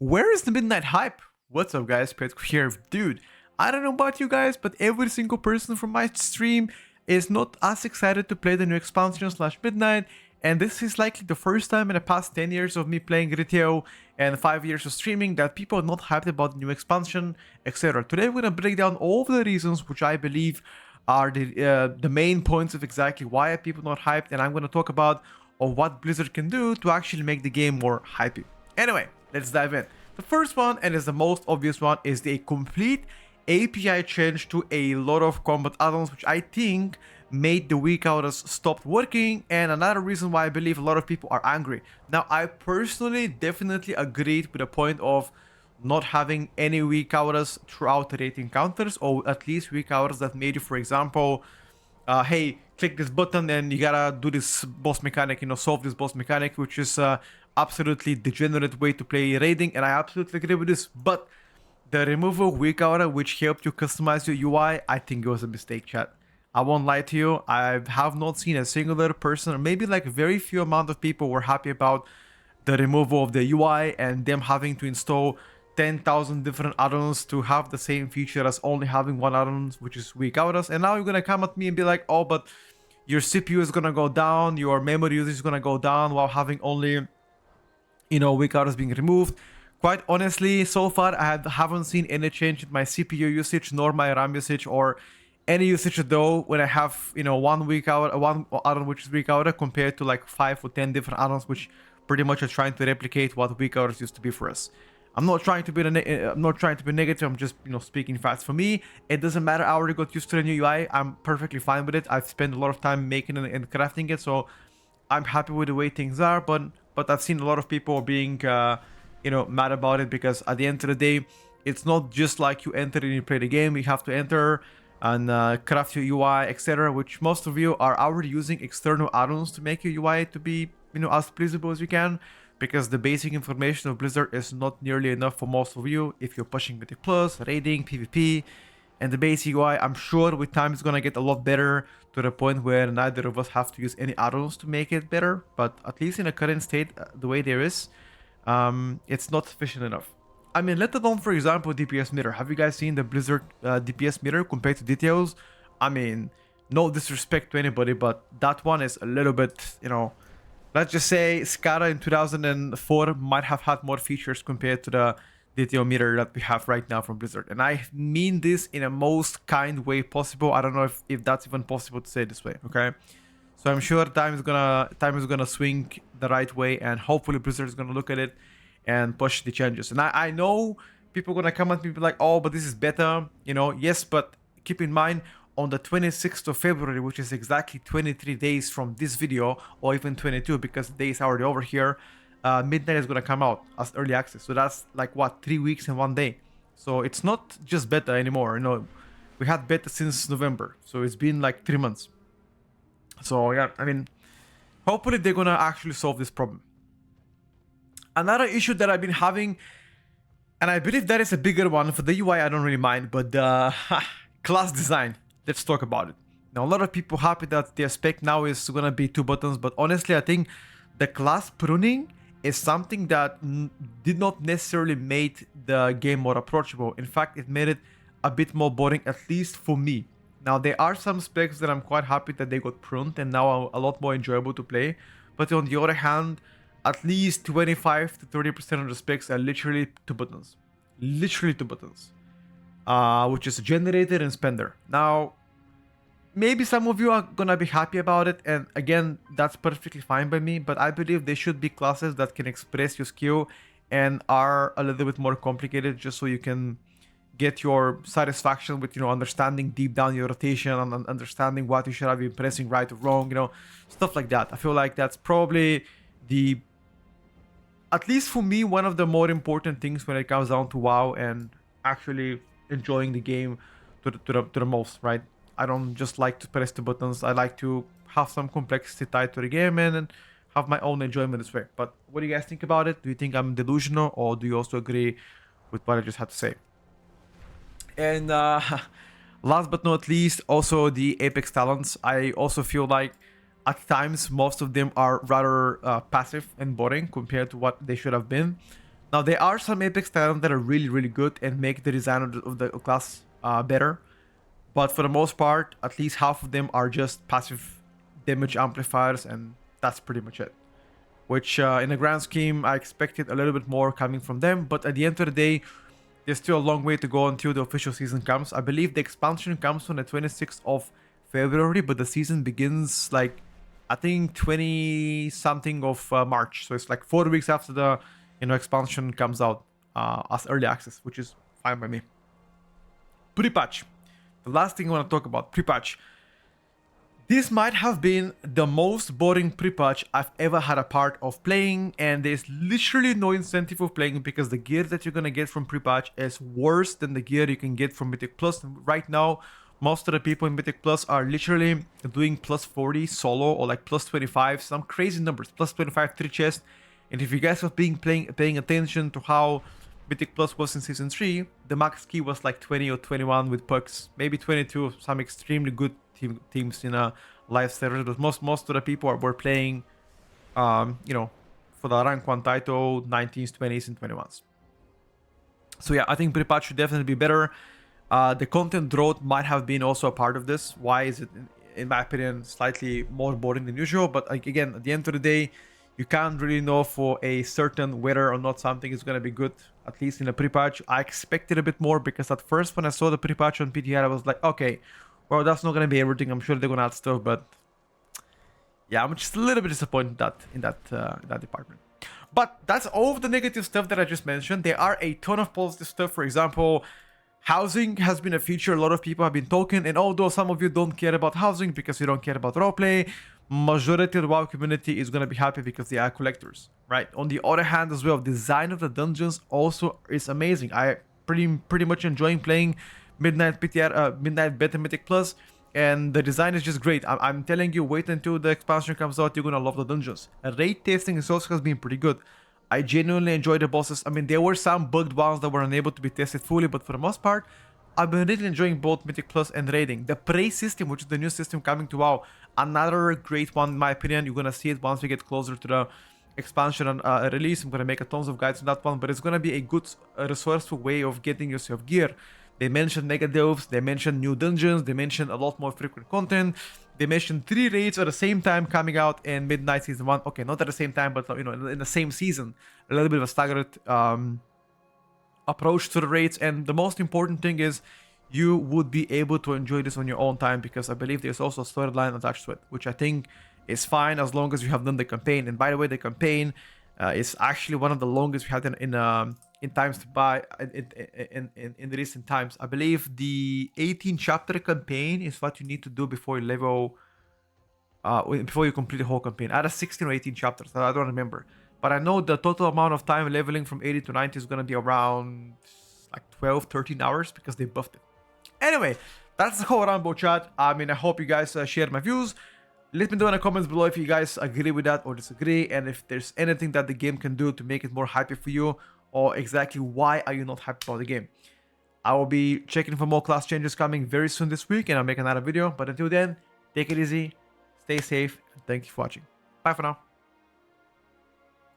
Where is the midnight hype? What's up guys, Petko here. Dude, I don't know about you guys, but every single person from my stream is not as excited to play the new expansion slash midnight, and this is likely the first time in the past 10 years of me playing retail and 5 years of streaming that people are not hyped about the new expansion, etc. Today we're gonna break down all of the reasons which I believe are the main points of exactly why are people not hyped, and I'm gonna talk about what Blizzard can do to actually make the game more hypey. Anyway, let's dive in. The first one, and is the most obvious one, is the complete API change to a lot of combat add-ons, which I think made the weak hours stop working, and another reason why I believe a lot of people are angry. Now, I personally definitely agreed with the point of not having any weak hours throughout the raid encounters, or at least weak hours that made you, for example, hey, click this button and you gotta do this boss mechanic, solve this boss mechanic, which is absolutely degenerate way to play raiding, and I absolutely agree with this. But the removal of weak aura, which helped you customize your UI, I think it was a mistake, chat. I won't lie to you, I have not seen a singular person, or maybe like very few amount of people were happy about the removal of the UI and them having to install 10,000 different add-ons to have the same feature as only having one add-on, which is weak auras. And now you're gonna come at me and be like, oh, but your CPU is gonna go down, your memory usage is gonna go down while having only, weak auras being removed. Quite honestly, so far I haven't seen any change in my CPU usage nor my RAM usage or any usage though when I have, one weak hour, one add-on which is weak hour compared to like 5 or 10 different add-ons which pretty much are trying to replicate what weak hours used to be for us. I'm not trying to be negative. I'm just speaking facts. For me, it doesn't matter. I already got used to the new UI. I'm perfectly fine with it. I've spent a lot of time making it and crafting it, so I'm happy with the way things are. But I've seen a lot of people being mad about it, because at the end of the day, it's not just like you enter and you play the game. You have to enter and craft your UI, etc. Which most of you are already using external add-ons to make your UI to be as pleasable as you can, because the basic information of Blizzard is not nearly enough for most of you if you're pushing Mythic Plus, raiding, PvP, and the basic UI. I'm sure with time it's gonna get a lot better to the point where neither of us have to use any add-ons to make it better, but at least in the current state, the way there is, it's not sufficient enough. I mean, let alone, for example, DPS meter. Have you guys seen the Blizzard DPS meter compared to details? I mean, no disrespect to anybody, but that one is a little bit, let's just say SCADA in 2004 might have had more features compared to the DTO meter that we have right now from Blizzard. And I mean this in a most kind way possible. I don't know if that's even possible to say this way, okay? So I'm sure time is gonna swing the right way, and hopefully Blizzard is gonna look at it and push the changes. And I know people are gonna come at me and be like, oh, but this is better, yes, but keep in mind, on the 26th of February, which is exactly 23 days from this video, or even 22 because the day is already over here, Midnight is going to come out as early access. So that's like, what, 3 weeks and 1 day. So it's not just beta anymore. We had beta since November, so it's been like 3 months. So yeah, I mean, hopefully they're going to actually solve this problem. Another issue that I've been having, and I believe that is a bigger one, for the UI I don't really mind, but the class design. Let's talk about it. Now, a lot of people happy that their spec now is gonna be 2 buttons, but honestly, I think the class pruning is something that did not necessarily make the game more approachable. In fact, it made it a bit more boring, at least for me. Now, there are some specs that I'm quite happy that they got pruned and now are a lot more enjoyable to play. But on the other hand, at least 25 to 30% of the specs are literally 2 buttons. Literally 2 buttons. Which is generator and spender. Now, maybe some of you are gonna be happy about it, and again, that's perfectly fine by me, but I believe there should be classes that can express your skill and are a little bit more complicated, just so you can get your satisfaction with, understanding deep down your rotation and understanding what you should have been pressing right or wrong, stuff like that. I feel like that's probably at least for me, one of the more important things when it comes down to WoW and actually enjoying the game to the most, right? I don't just like to press the buttons. I like to have some complexity tied to the game and have my own enjoyment this way. But what do you guys think about it? Do you think I'm delusional, or do you also agree with what I just had to say? And last but not least, also the Apex talents. I also feel like at times most of them are rather passive and boring compared to what they should have been. Now, there are some Apex talents that are really good and make the design of the class better. But for the most part, at least half of them are just passive damage amplifiers, and that's pretty much it. Which, in the grand scheme, I expected a little bit more coming from them. But at the end of the day, there's still a long way to go until the official season comes. I believe the expansion comes on the 26th of February, but the season begins like, I think 20 something of March. So it's like 4 weeks after the expansion comes out as early access, which is fine by me. Pre-patch. The last thing I want to talk about, pre-patch. This might have been the most boring pre-patch I've ever had a part of playing, and there's literally no incentive of playing because the gear that you're gonna get from pre-patch is worse than the gear you can get from Mythic Plus. Right now, most of the people in Mythic Plus are literally doing plus 40 solo or like plus 25, some crazy numbers, plus 25 3 chest. And if you guys have been paying attention to how Mythic Plus was in Season 3, the max key was like 20 or 21 with perks, maybe 22, some extremely good teams in a live server, but most of the people were playing, you know, for the rank 1 title, 19s, 20s, and 21s. So yeah, I think pre-patch should definitely be better. The content drought might have been also a part of this. Why is it, in my opinion, slightly more boring than usual? But like, again, at the end of the day, you can't really know for a certain whether or not something is going to be good, at least in a pre-patch. I expected a bit more because at first when I saw the pre-patch on PTR, I was like, okay, well, that's not going to be everything. I'm sure they're going to add stuff, but yeah, I'm just a little bit disappointed in that department. But that's all of the negative stuff that I just mentioned. There are a ton of positive stuff. For example, housing has been a feature a lot of people have been talking, and although some of you don't care about housing because you don't care about roleplay, majority of the WoW community is going to be happy because they are collectors, right? On the other hand as well, design of the dungeons also is amazing. I pretty much enjoying playing Midnight PTR, Midnight Beta Mythic Plus, and the design is just great. I'm telling you, wait until the expansion comes out, you're gonna love the dungeons. And raid testing also has been pretty good. I genuinely enjoy the bosses. I mean, there were some bugged ones that were unable to be tested fully, but for the most part, I've been really enjoying both Mythic Plus and raiding. The Prey system, which is the new system coming to WoW, another great one in my opinion. You're gonna see it once we get closer to the expansion and release. I'm gonna make a tons of guides on that one, but it's gonna be a good resourceful way of getting yourself gear. They mentioned mega delves, they mentioned new dungeons, they mentioned a lot more frequent content. They mentioned 3 raids at the same time coming out in Midnight Season 1. Okay, not at the same time, but you know, in the same season. A little bit of a staggered approach to the raids. And the most important thing is you would be able to enjoy this on your own time, because I believe there's also a storyline attached to it, which I think is fine as long as you have done the campaign. And by the way, the campaign is actually one of the longest we had in times to buy in the recent times. I believe the 18 chapter campaign is what you need to do before you level, before you complete the whole campaign. Either 16 or 18 chapters, I don't remember. But I know the total amount of time leveling from 80 to 90 is going to be around like 12, 13 hours because they buffed it. Anyway, that's the whole Rambo chat. I mean, I hope you guys share my views. Let me know in the comments below if you guys agree with that or disagree, and if there's anything that the game can do to make it more happy for you, or exactly why are you not happy about the game. I will be checking for more class changes coming very soon this week, and I'll make another video. But until then, take it easy, stay safe, and thank you for watching. Bye for now.